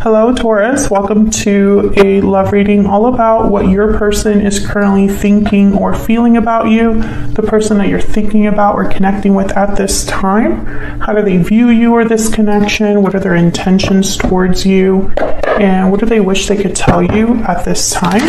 Hello, Taurus. Welcome to a love reading all about what your person is currently thinking or feeling about you, the person that you're thinking about or connecting with at this time. How do they view you or this connection? What are their intentions towards you? And what do they wish they could tell you at this time?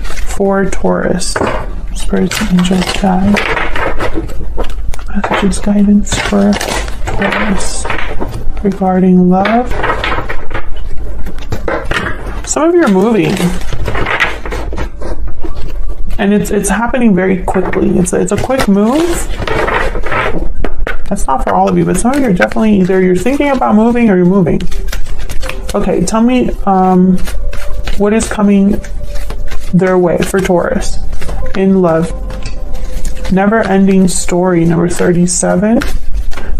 For Taurus. Spirits, angels, guide. Messages, guidance for Taurus regarding love. Some of you are moving, and it's happening very quickly. It's a quick move. That's not for all of you, but some of you are definitely either you're thinking about moving or you're moving. Okay, tell me what is coming their way for Taurus in love. Never-ending story, number 37.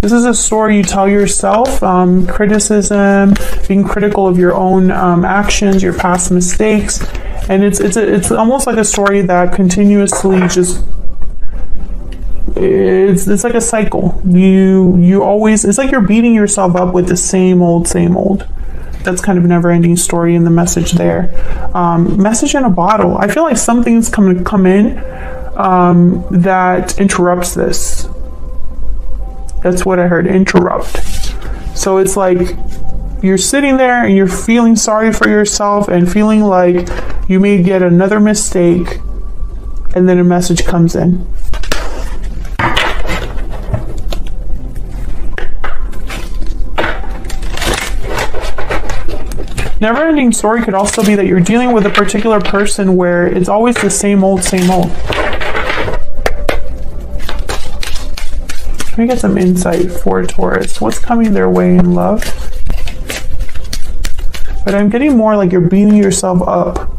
This is a story you tell yourself, criticism, being critical of your own actions, your past mistakes, and it's almost like a story that continuously just it's like a cycle. You always, it's like you're beating yourself up with the same old. That's kind of a never-ending story in the message there. Message in a bottle. I feel like something's going to come in that interrupts this. That's what I heard, interrupt. So it's like you're sitting there and you're feeling sorry for yourself and feeling like you may get another mistake, and then a message comes in. Never-ending story could also be that you're dealing with a particular person where it's always the same old. Let me get some insight for Taurus. What's coming their way in love? But I'm getting more like you're beating yourself up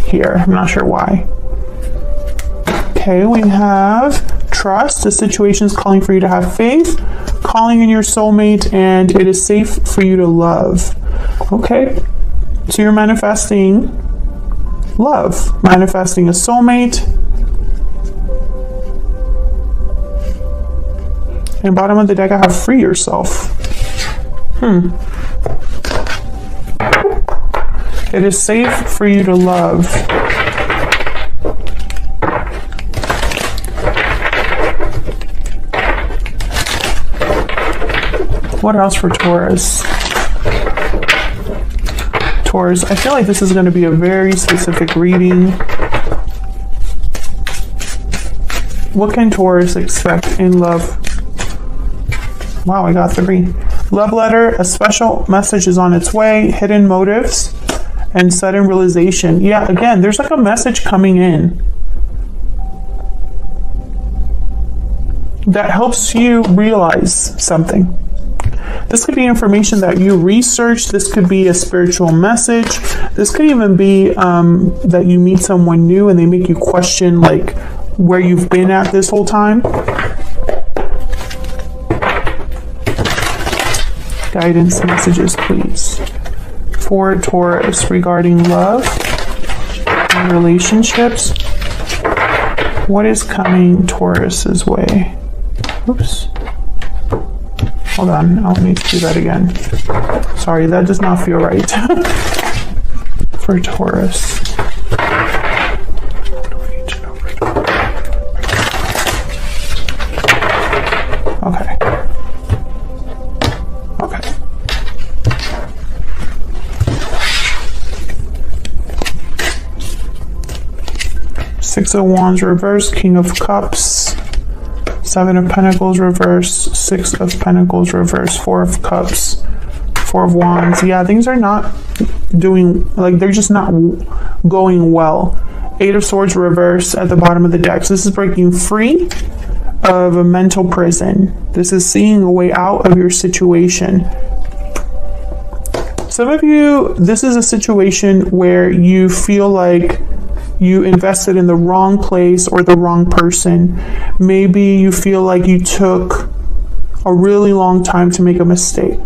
here. I'm not sure why. Okay, we have trust. The situation is calling for you to have faith, calling in your soulmate, and it is safe for you to love. Okay, so you're manifesting love, manifesting a soulmate. And bottom of the deck, I have free yourself. It is safe for you to love. What else for Taurus? Taurus, I feel like this is going to be a very specific reading. What can Taurus expect in love? Wow, I got 3. Love letter, a special message is on its way, hidden motives, and sudden realization. Yeah, again, there's like a message coming in that helps you realize something. This could be information that you research. This could be a spiritual message. This could even be that you meet someone new and they make you question like where you've been at this whole time. Guidance messages, please, for Taurus regarding love and relationships. What is coming Taurus's way? Oops. Hold on, I'll need to do that again. Sorry, that does not feel right. For Taurus. Okay. Six of Wands reverse, King of Cups, 7 of Pentacles reverse, 6 of Pentacles reverse, 4 of Cups, 4 of Wands. Yeah, things are not doing, like they're just not going well. 8 of Swords reverse at the bottom of the deck. So this is breaking free of a mental prison. This is seeing a way out of your situation. Some of you, this is a situation where you feel like you invested in the wrong place or the wrong person. Maybe you feel like you took a really long time to make a mistake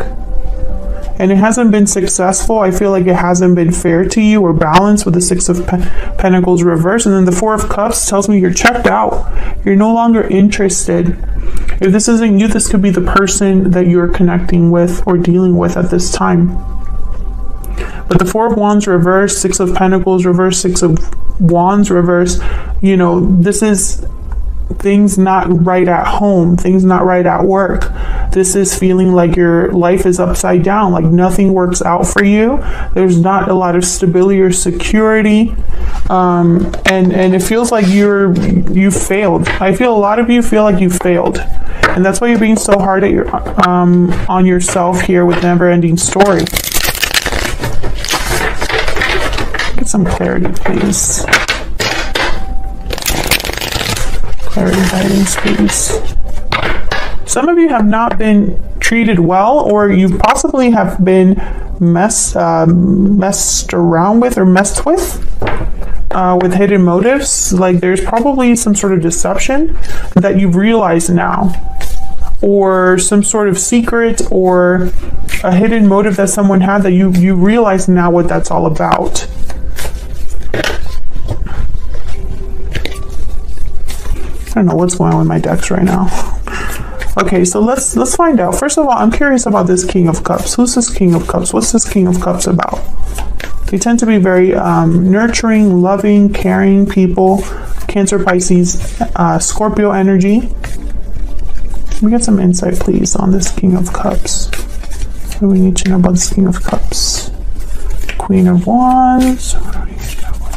and it hasn't been successful. I feel like it hasn't been fair to you or balanced with the 6 of Pentacles reverse. And then the 4 of Cups tells me you're checked out. You're no longer interested. If this isn't you, this could be the person that you're connecting with or dealing with at this time. But the Four of Wands reverse, Six of Pentacles reverse, Six of Wands reverse, you know, this is things not right at home, things not right at work. This is feeling like your life is upside down, like nothing works out for you. There's not a lot of stability or security. And it feels like you failed. I feel a lot of you feel like you failed. And that's why you're being so hard at your on yourself here with Never Ending Story. Get some clarity, please. Clarity, guidance, please. Some of you have not been treated well, or you possibly have been messed around with or messed with hidden motives. Like there's probably some sort of deception that you've realized now, or some sort of secret or a hidden motive that someone had that you realize now what that's all about. I don't know what's going on with my decks right now. Okay, so let's find out. First of all, I'm curious about this King of Cups. Who's this King of Cups? What's this King of Cups about? They tend to be very nurturing, loving, caring people. Cancer, Pisces, Scorpio energy. Let me get some insight, please, on this King of Cups. What do we need to know about this King of Cups? Queen of Wands. What do we need to know about?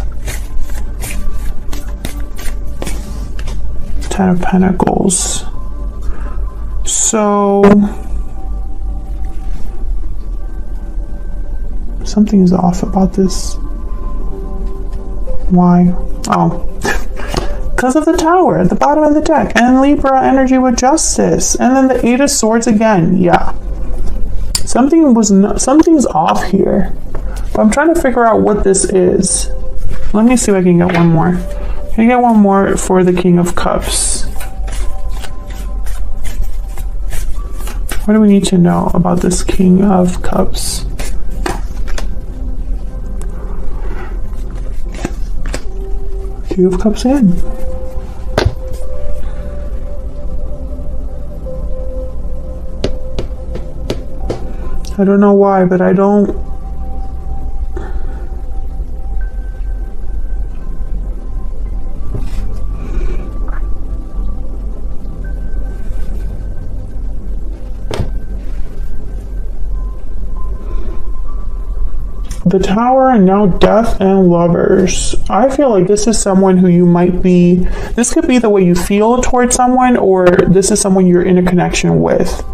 Ten of Pentacles. So something's off about this. Why? Oh, because of the Tower at the bottom of the deck, and Libra energy with Justice, and then the Eight of Swords again. Yeah, something's off here, but I'm trying to figure out what this is. Let me see if I can get one more. Can I get one more for the King of Cups? What do we need to know about this King of Cups? King of Cups in. I don't know why, but I don't... The Tower, and now Death and Lovers. I feel like this is someone who you might be... This could be the way you feel towards someone, or this is someone you're in a connection with.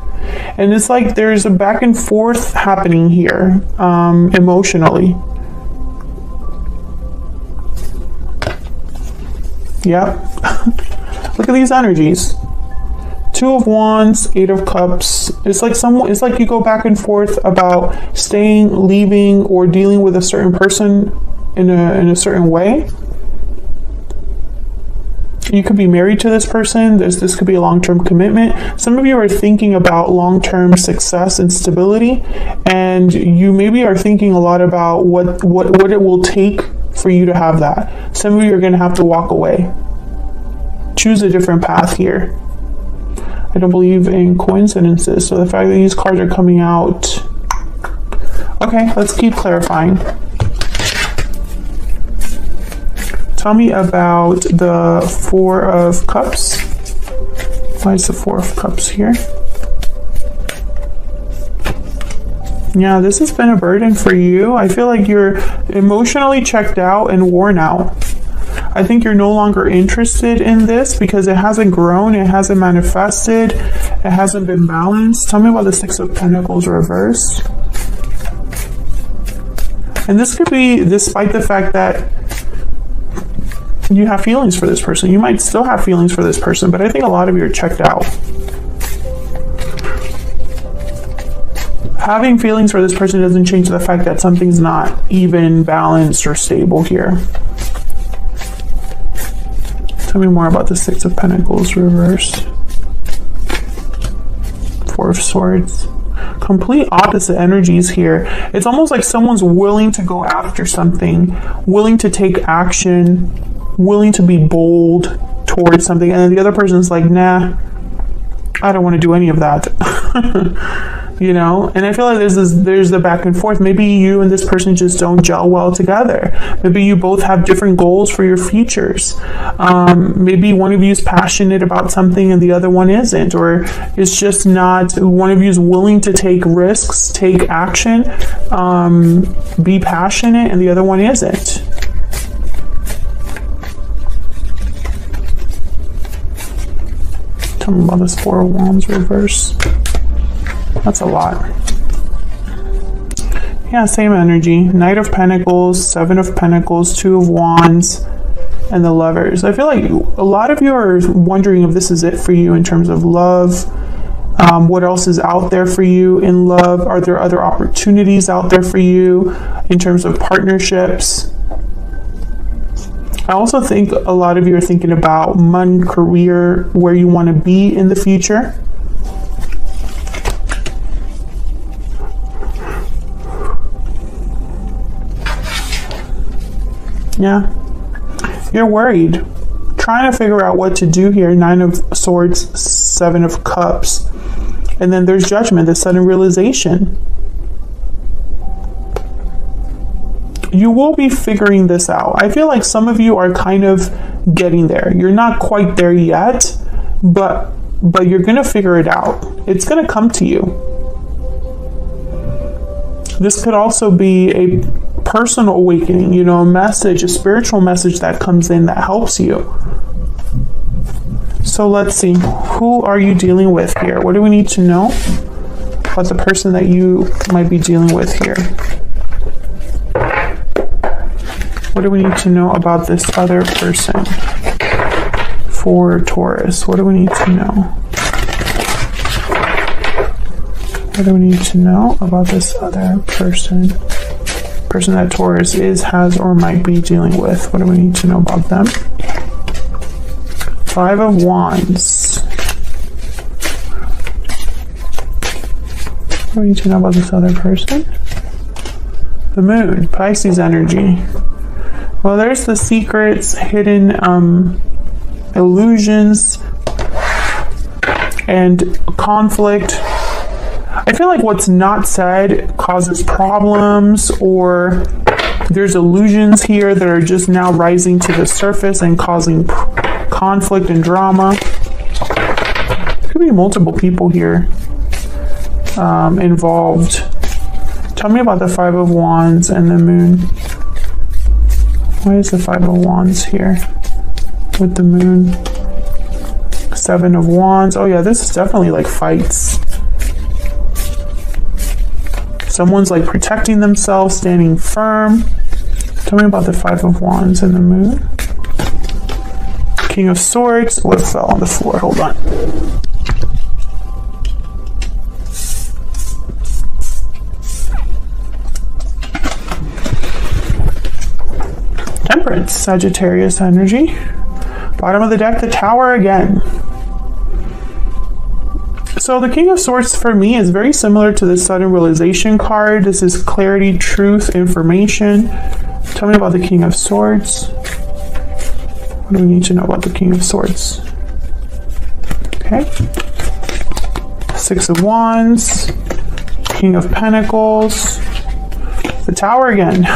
And it's like there's a back and forth happening here, emotionally. Yep. Look at these energies. Two of Wands, Eight of Cups. It's like you go back and forth about staying, leaving, or dealing with a certain person in a certain way. You could be married to this person. This could be a long-term commitment. Some of you are thinking about long-term success and stability, and you maybe are thinking a lot about what it will take for you to have that. Some of you are going to have to walk away. Choose a different path here. I don't believe in coincidences, so the fact that these cards are coming out... Okay, let's keep clarifying. Tell me about the Four of Cups. Why is the Four of Cups here? Yeah, this has been a burden for you. I feel like you're emotionally checked out and worn out. I think you're no longer interested in this because it hasn't grown, it hasn't manifested, it hasn't been balanced. Tell me about the Six of Pentacles reverse. And this could be despite the fact that you have feelings for this person. You might still have feelings for this person, but I think a lot of you are checked out. Having feelings for this person doesn't change the fact that something's not even balanced or stable here. Tell me more about the Six of Pentacles reversed. Four of Swords. Complete opposite energies here. It's almost like someone's willing to go after something, willing to take action, willing to be bold towards something, and then the other person's like, nah, I don't want to do any of that. You know, and I feel like there's the back and forth. Maybe you and this person just don't gel well together. Maybe you both have different goals for your futures. Maybe one of you is passionate about something and the other one isn't, or it's just not, one of you is willing to take risks, take action, be passionate, and the other one isn't. Tell me about this Four of Wands reverse. That's a lot. Yeah, same energy. Knight of Pentacles, Seven of Pentacles, Two of Wands, and the Lovers. I feel like a lot of you are wondering if this is it for you in terms of love. What else is out there for you in love? Are there other opportunities out there for you in terms of partnerships? I also think a lot of you are thinking about money, career, where you want to be in the future. Yeah, you're worried, trying to figure out what to do here. Nine of Swords, Seven of Cups, and then there's Judgment, the sudden realization. You will be figuring this out. I feel like some of you are kind of getting there. You're not quite there yet, but you're gonna figure it out. It's gonna come to you. This could also be a personal awakening, you know, a message, a spiritual message that comes in that helps you. So let's see, who are you dealing with here? What do we need to know about the person that you might be dealing with here? What do we need to know about this other person for Taurus? What do we need to know? What do we need to know about this other person? Person that Taurus is, has, or might be dealing with. What do we need to know about them? Five of Wands. What do we need to know about this other person? The Moon, Pisces energy. Well, there's the secrets, hidden illusions, and conflict. I feel like what's not said causes problems, or there's illusions here that are just now rising to the surface and causing conflict and drama. There could be multiple people here involved. Tell me about the Five of Wands and the Moon. Why is the Five of Wands here with the Moon? Seven of Wands. Oh yeah, this is definitely like fights. Someone's like protecting themselves, standing firm. Tell me about the Five of Wands and the Moon. King of Swords. What fell on the floor? Hold on. Temperance, Sagittarius energy. Bottom of the deck, the Tower again. So the King of Swords for me is very similar to the Sudden Realization card. This is clarity, truth, information. Tell me about the King of Swords. What do we need to know about the King of Swords? Okay. Six of Wands. King of Pentacles. The Tower again.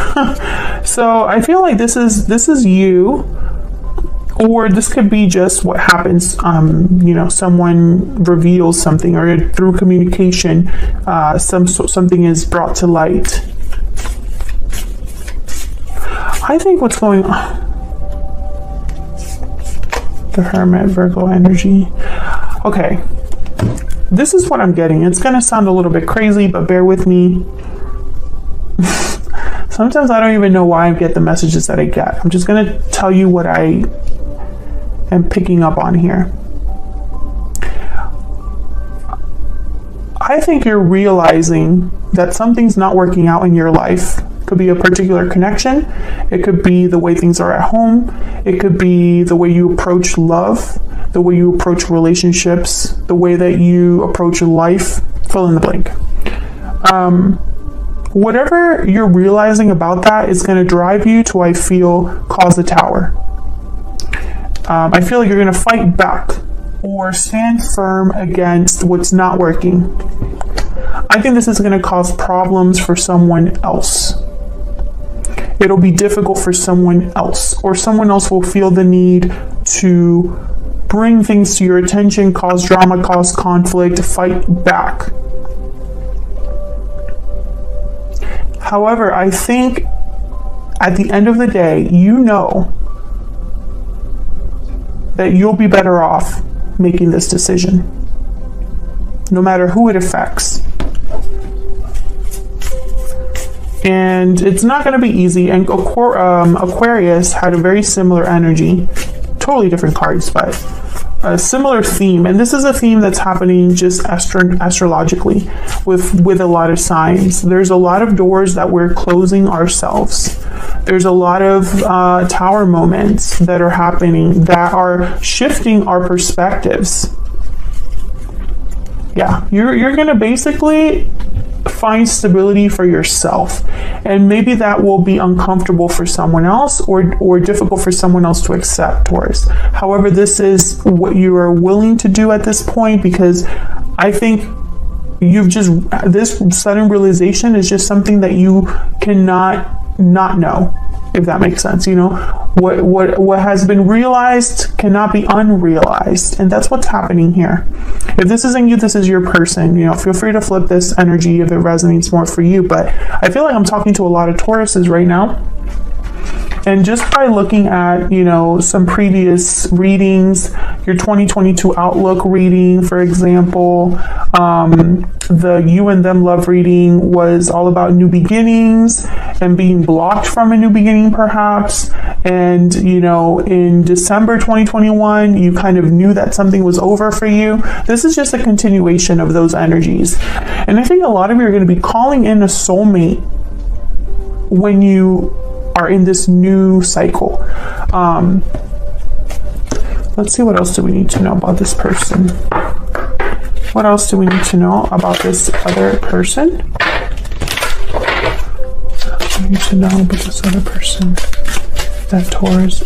So I feel like this is you, or this could be just what happens. You know, someone reveals something, or through communication, something is brought to light. I think what's going on. The Hermit, Virgo energy. Okay, this is what I'm getting. It's gonna sound a little bit crazy, but bear with me. Sometimes I don't even know why I get the messages that I get. I'm just going to tell you what I am picking up on here. I think you're realizing that something's not working out in your life. It could be a particular connection. It could be the way things are at home. It could be the way you approach love, the way you approach relationships, the way that you approach life. Fill in the blank. Whatever you're realizing about that is going to drive you to, I feel, cause the Tower. I feel like you're going to fight back or stand firm against what's not working. I think this is going to cause problems for someone else. It'll be difficult for someone else, or someone else will feel the need to bring things to your attention, cause drama, cause conflict, fight back. However, I think at the end of the day, you know that you'll be better off making this decision, no matter who it affects. And it's not going to be easy. And Aquarius had a very similar energy, totally different cards, but a similar theme. And this is a theme that's happening just astrologically with a lot of signs. There's a lot of doors that we're closing ourselves. There's a lot of tower moments that are happening that are shifting our perspectives. Yeah, you're going to basically find stability for yourself, and maybe that will be uncomfortable for someone else or difficult for someone else to accept, Taurus. However, this is what you are willing to do at this point, because I think this sudden realization is just something that you cannot not know, if that makes sense. You know, what has been realized cannot be unrealized, and that's what's happening here. If this isn't you, this is your person. You know, feel free to flip this energy if it resonates more for you. But I feel like I'm talking to a lot of Tauruses right now. And just by looking at, you know, some previous readings, your 2022 outlook reading, for example, the You and Them love reading was all about new beginnings and being blocked from a new beginning, perhaps. And, you know, in December 2021, you kind of knew that something was over for you. This is just a continuation of those energies. And I think a lot of you are going to be calling in a soulmate when you are in this new cycle. Let's see, what else do we need to know about this person? What else do we need to know about this other person? What do we need to know about this other person? That Taurus.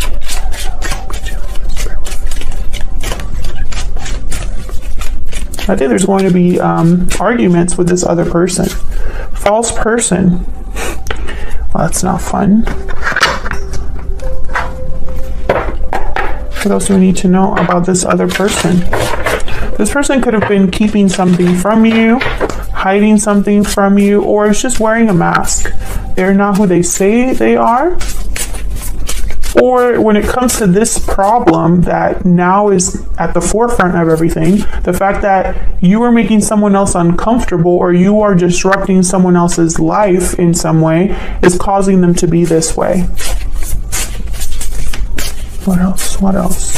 I think there's going to be arguments with this other person. False person. Well, that's not fun. What else do we need to know about this other person? This person could have been keeping something from you, hiding something from you, or is just wearing a mask. They're not who they say they are. Or when it comes to this problem that now is at the forefront of everything, the fact that you are making someone else uncomfortable or you are disrupting someone else's life in some way is causing them to be this way. What else? What else?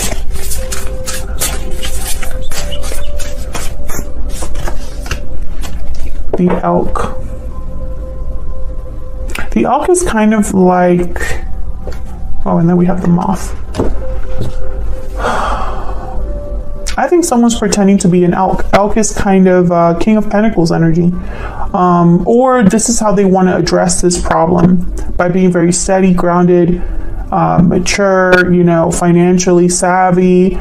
The elk. The elk is kind of like... Oh, and then we have the moth. I think someone's pretending to be an elk. Elk is kind of King of Pentacles energy. Or this is how they want to address this problem, by being very steady, grounded, mature, you know, financially savvy.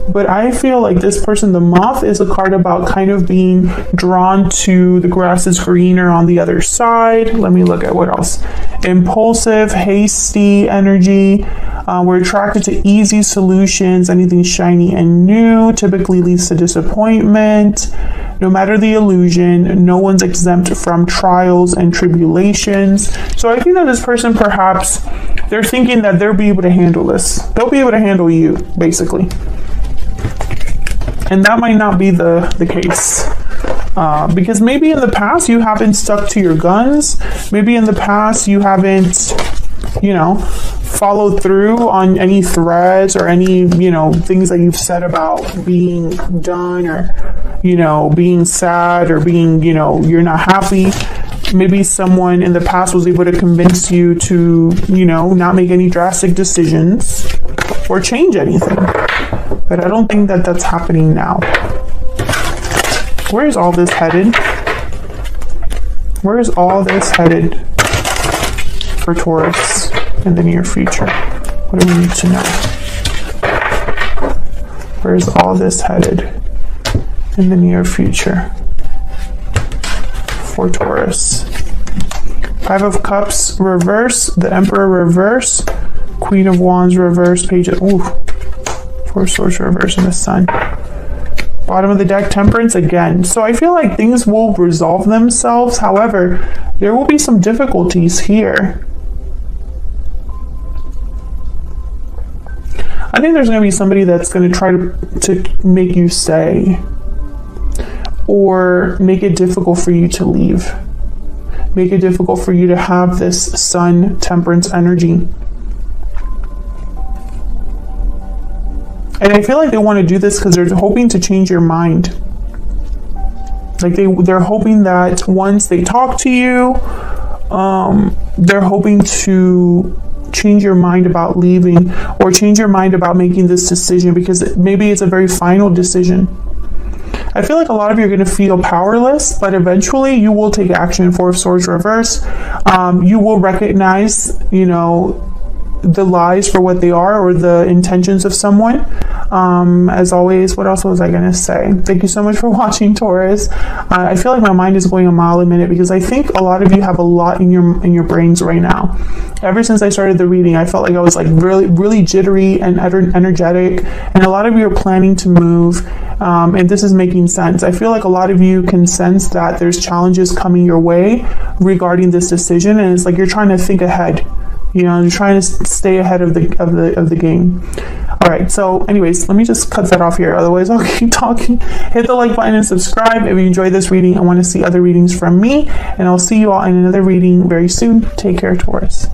But I feel like this person, the moth, is a card about kind of being drawn to the grass is greener on the other side. Let me look at what else. Impulsive, hasty energy. We're attracted to easy solutions. Anything shiny and new typically leads to disappointment. No matter the illusion, no one's exempt from trials and tribulations. So I think that this person, perhaps, they're thinking that they'll be able to handle this. They'll be able to handle you, basically. And that might not be the case. Because maybe in the past you haven't stuck to your guns. Maybe in the past you haven't, you know, followed through on any threads or any, you know, things that you've said about being done, or, you know, being sad, or being, you know, you're not happy. Maybe someone in the past was able to convince you to, you know, not make any drastic decisions or change anything. But I don't think that that's happening now. Where is all this headed? Where is all this headed for Taurus in the near future? What do we need to know? Where is all this headed in the near future for Taurus? Five of Cups reverse, the Emperor reverse, Queen of Wands reverse, Page of, Four of Swords reverse, and the Sun. Bottom of the deck, Temperance again. So I feel like things will resolve themselves. However, there will be some difficulties here. I think there's going to be somebody that's going to try to make you stay, or make it difficult for you to leave. Make it difficult for you to have this Sun Temperance energy. And I feel like they want to do this because they're hoping to change your mind. Like they're hoping that once they talk to you, they're hoping to change your mind about leaving, or change your mind about making this decision, because maybe it's a very final decision. I feel like a lot of you are going to feel powerless, but eventually you will take action. Four of Swords reverse. You will recognize, the lies for what they are, or the intentions of someone. As always, what else was I going to say? Thank you so much for watching, Taurus. I feel like my mind is going a mile a minute, because I think a lot of you have a lot in your brains right now. Ever since I started the reading, I felt like I was like really jittery and energetic, and a lot of you are planning to move, and this is making sense. I feel like a lot of you can sense that there's challenges coming your way regarding this decision, and it's like you're trying to think ahead. You're trying to stay ahead of the game. All right, so anyways, let me just cut that off here. Otherwise, I'll keep talking. Hit the like button and subscribe if you enjoyed this reading and want to see other readings from me. And I'll see you all in another reading very soon. Take care, Taurus.